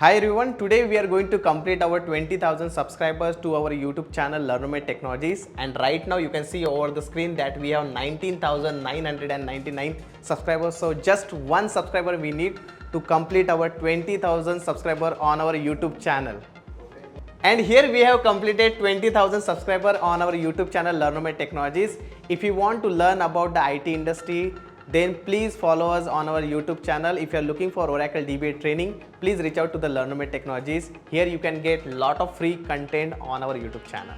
Hi everyone, today we are going to complete our 20,000 subscribers to our YouTube channel Learnomate Technologies, and right now you can see over the screen that we have 19,999 subscribers. So just one subscriber we need to complete our 20,000 subscriber on our YouTube channel. And here we have completed 20,000 subscriber on our YouTube channel Learnomate Technologies. If you want to learn about the IT industry, then please follow us on our YouTube channel. If you are looking for Oracle DBA training, please reach out to the Learnomate Technologies. Here you can get lot of free content on our YouTube channel.